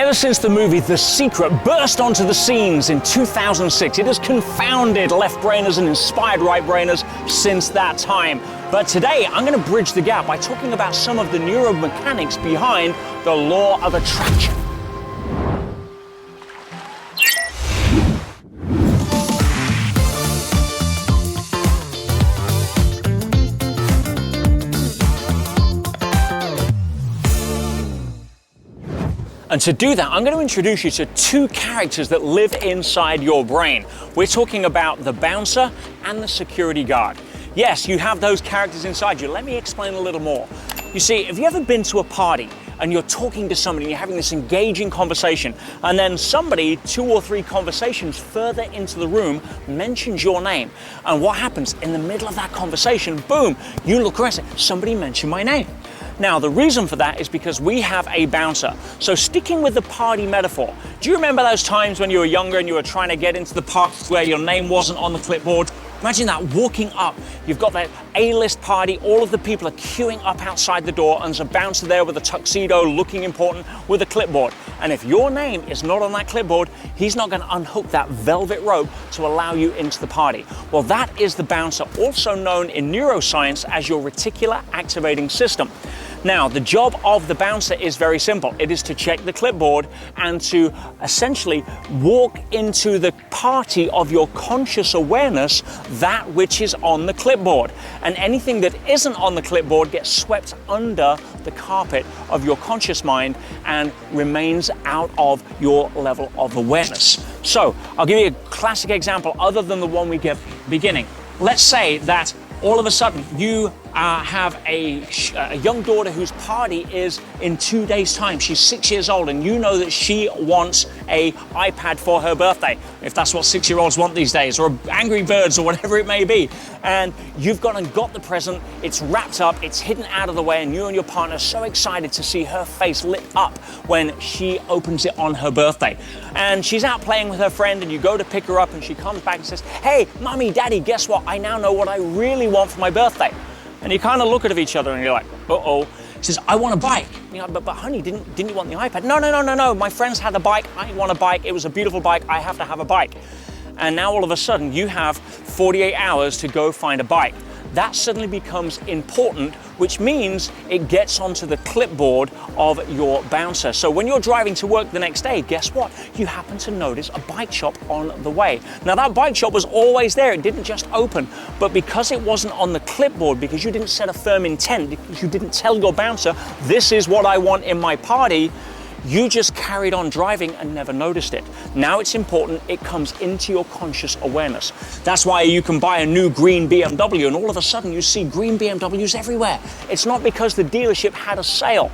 Ever since the movie The Secret burst onto the scenes in 2006, it has confounded left-brainers and inspired right-brainers since that time. But today, I'm going to bridge the gap by talking about some of the neuromechanics behind the law of attraction. And to do that, I'm going to introduce you to two characters that live inside your brain. We're talking about the bouncer and the security guard. Yes, you have those characters inside you. Let me explain a little more. You see, have you ever been to a party and you're talking to somebody and you're having this engaging conversation, and then somebody, 2 or 3 conversations further into the room, mentions your name, and what happens in the middle of that conversation? Boom, you look around and say, somebody mentioned my name. Now, the reason for that is because we have a bouncer. So sticking with the party metaphor, do you remember those times when you were younger and you were trying to get into the party where your name wasn't on the clipboard? Imagine that, walking up, you've got that A-list party, all of the people are queuing up outside the door, and there's a bouncer there with a tuxedo looking important with a clipboard. And if your name is not on that clipboard, he's not going to unhook that velvet rope to allow you into the party. Well, that is the bouncer, also known in neuroscience as your reticular activating system. Now, the job of the bouncer is very simple. It is to check the clipboard and to essentially walk into the party of your conscious awareness, that which is on the clipboard. And anything that isn't on the clipboard gets swept under the carpet of your conscious mind and remains out of your level of awareness. So, I'll give you a classic example other than the one we give beginning. Let's say that all of a sudden you have a young daughter whose party is in 2 days' time. She's 6 years old, and you know that she wants an iPad for her birthday, if that's what 6-year-olds want these days, or Angry Birds or whatever it may be. And you've gone and got the present, it's wrapped up, it's hidden out of the way, and you and your partner are so excited to see her face lit up when she opens it on her birthday. And she's out playing with her friend, and you go to pick her up, and she comes back and says, "Hey, Mommy, Daddy, guess what? I now know what I really want for my birthday." And you kind of look at each other and you're like, uh-oh. She says, "I want a bike." You know, but honey, didn't you want the iPad? No. My friends had a bike. I want a bike. It was a beautiful bike. I have to have a bike. And now all of a sudden you have 48 hours to go find a bike. That suddenly becomes important, which means it gets onto the clipboard of your bouncer. So when you're driving to work the next day, guess what? You happen to notice a bike shop on the way. Now that bike shop was always there, it didn't just open, but because it wasn't on the clipboard, because you didn't set a firm intent, because you didn't tell your bouncer, this is what I want in my party, you just carried on driving and never noticed it. Now it's important, it comes into your conscious awareness. That's why you can buy a new green BMW and all of a sudden you see green BMWs everywhere. It's not because the dealership had a sale.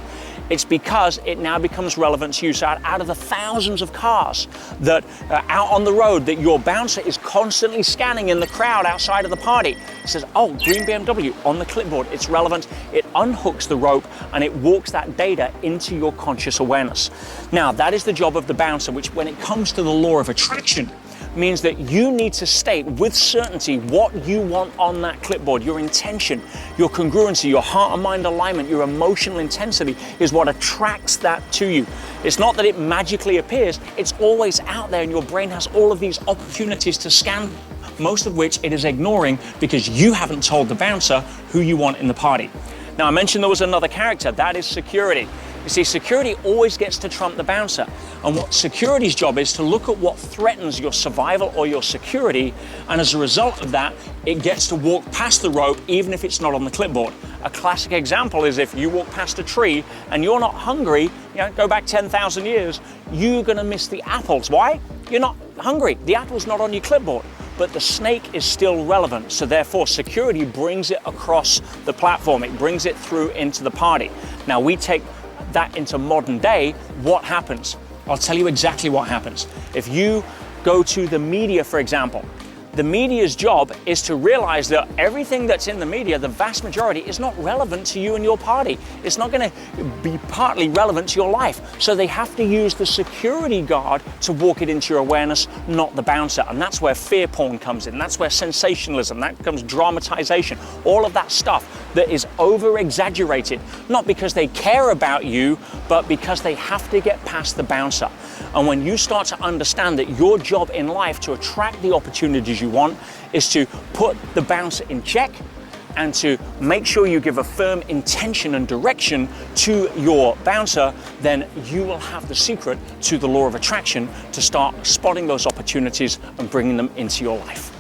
It's because it now becomes relevant to you. So out of the thousands of cars that are out on the road that your bouncer is constantly scanning in the crowd outside of the party, it says, oh, green BMW on the clipboard, it's relevant. It unhooks the rope and it walks that data into your conscious awareness. Now, that is the job of the bouncer, which when it comes to the law of attraction, means that you need to state with certainty what you want on that clipboard. Your intention, your congruency, your heart and mind alignment, your emotional intensity is what attracts that to you. It's not that it magically appears, it's always out there and your brain has all of these opportunities to scan, most of which it is ignoring because you haven't told the bouncer who you want in the party. Now, I mentioned there was another character, that is security. You see, security always gets to trump the bouncer. And what security's job is to look at what threatens your survival or your security, and as a result of that, it gets to walk past the rope even if it's not on the clipboard. A classic example is if you walk past a tree and you're not hungry, go back 10,000 years, you're gonna miss the apples. Why? You're not hungry. The apple's not on your clipboard. But the snake is still relevant. So therefore, security brings it across the platform. It brings it through into the party. Now we take that into modern day, what happens? I'll tell you exactly what happens. If you go to the media, for example, the media's job is to realize that everything that's in the media, the vast majority, is not relevant to you and your party. It's not going to be partly relevant to your life. So they have to use the security guard to walk it into your awareness, not the bouncer. And that's where fear porn comes in. That's where sensationalism, that becomes dramatization, all of that stuff. that is over-exaggerated, not because they care about you, but because they have to get past the bouncer. And when you start to understand that your job in life to attract the opportunities you want is to put the bouncer in check and to make sure you give a firm intention and direction to your bouncer, then you will have the secret to the law of attraction to start spotting those opportunities and bringing them into your life.